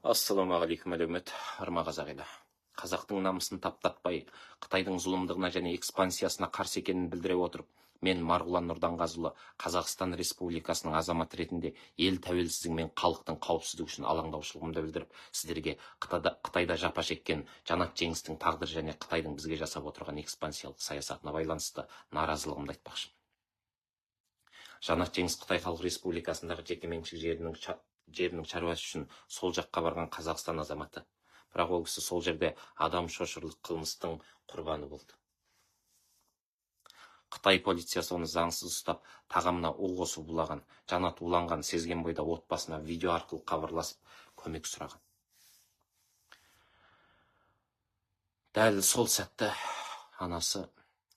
Ассалаумағалейкум әлеумет, арма қазақ елі. Қазақтың намысын таптатпай, Қытайдың зұлымдығына және экспансиясына қарсы екенін білдіре отырып, мен Марғұлан Нұрданғазыұлы Қазақстан Республикасының азаматы ретінде ел тәуелсіздігі мен халықтың қауіпсіздігі үшін алаңдаушылығымды білдіріп, сіздерге Қытайда жапа шеккен Жанат Жеңістің тағдыры және Қытайдың бізге жасап отырған экспансиялық саясатына байланысты наразылығымды айтпақшымын. Жанат Жеңіс Қытай Халық Республикасындағы жекеменшік жерінің шаруасы үшін сол жаққа барған Қазақстан азаматы. Бірақ ол кісі сол жерде адам шошырлық қылмыстың құрбаны болды. Қытай полициясы оны заңсыз ұстап, тағамына у қосып улаған. Жанат уланған сезген бойда отбасына видео арқылы хабарласып, көмек сұраған. Дәл сол сәтті анасы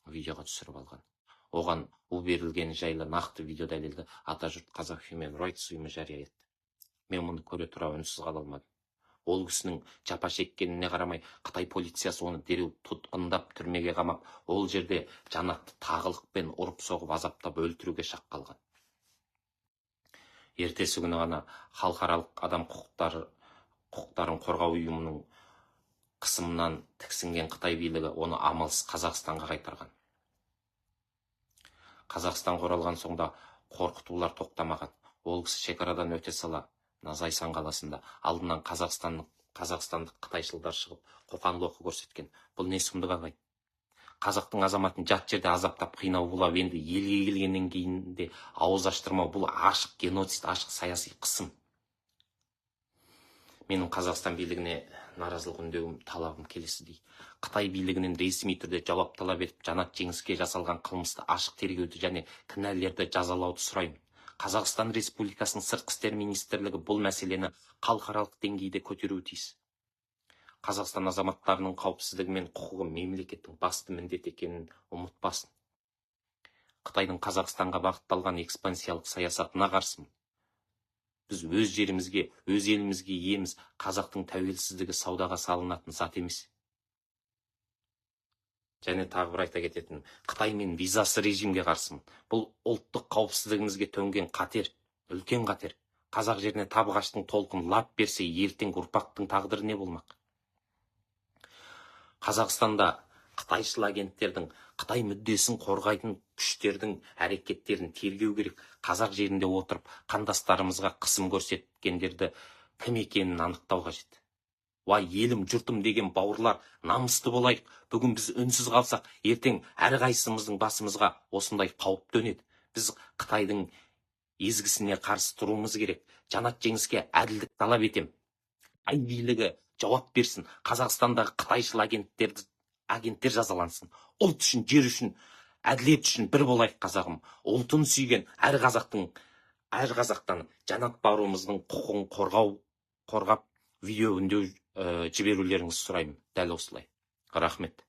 видеоға түсіріп алған. Оған у берілгені жайлы нақты видео дәлелді Атажұрт Қазақ Human Rights ұйымы жария етті. Мен мұны көре тұра үнсіз қала алмадым. Ол кісінің жапа шеккеніне қарамай, Қытай полициясы оны дереу тұтқындап түрмеге қамап, ол жерде Жанатты тағылықпен ұрып соғып азаптап өлтіруге шақ қалған. Ертесі күні ғана халықаралық адам құқықтарын қорғау ұйымының қысымынан тіксінген Қытай билігі оны амалсыз Қазақстанға қайтарған. Қазақстанға оралған соңда қорқытулар тоқтамаған. Ол кісі шекарадан өте сала Назайсан қаласында алдынан қазақстандық қытайшылдар шығып, қоқан-лоққы көрсеткен. Бұл не сұмдық ағай? Қазақтың азаматын жат жерде азаптап қинау бұлап, енді елге келгеннен кейін де ауыз аштырмау, бұл ашық геноцид, ашық саяси қысым. Менің Қазақстан билігіне наразылық үндеуім, талабым келесідей. Қытай билігінен ресми түрде жауап талап етіп, Жанат Жеңіске жасалған қылмысты ашық тергеуді және кінәлілерді жазалауды сұраймын. Қазақстан Республикасының сыртқы істер министрлігі бұл мәселені халықаралық деңгейде көтеруі тиіс. Қазақстан азаматтарының қауіпсіздігі мен құқығы мемлекеттің басты міндеті екенін ұмытпасын. Қытайдың Қазақстанға бағытталған экспансиялық саясатына қарсымын. Біз өз жерімізге, өз елімізге иеміз. Қазақтың тәуелсіздігі саудаға салынатын зат емес. Және тағы бір айта кететін, Қытаймен визасы режимге қарсымын. Бұл ұлттық қауіпсіздігімізге төнген қатер, үлкен қатер. Қазақ жеріне табғаштың толқын лап берсе, ертең ұрпақтың тағдыры не болмақ? Қазақстанда қытайшыл агенттердің, Қытай мүддесін қорғайтын күштердің әрекеттерін тергеу керек. Қазақ жерінде отырып, қандастарымызға қысым көрсеткендерді кім екенін анықтау қажет. Уай, елім, жұртым деген бауырлар, намысты болайық. Бүгін біз үнсіз қалсақ, ертең әрқайсымыздың басымызға осындай қауіп төнеді. Біз Қытайдың езгісіне қарсы тұруымыз керек. Жанат Жеңіске әділдік талап етем. Қытай билігі жауап берсін. Қазақстандағы қытайшыл агенттер жазалансын. Ұлт үшін, жер үшін, әділет үшін бір болайық қазағым. Ұлтын сүйген әр қазақтан Жанат бауырымыздың құқығын қорғап видео үндеу жіберулеріңізді сұраймын. Дәл осылай. Рахмет.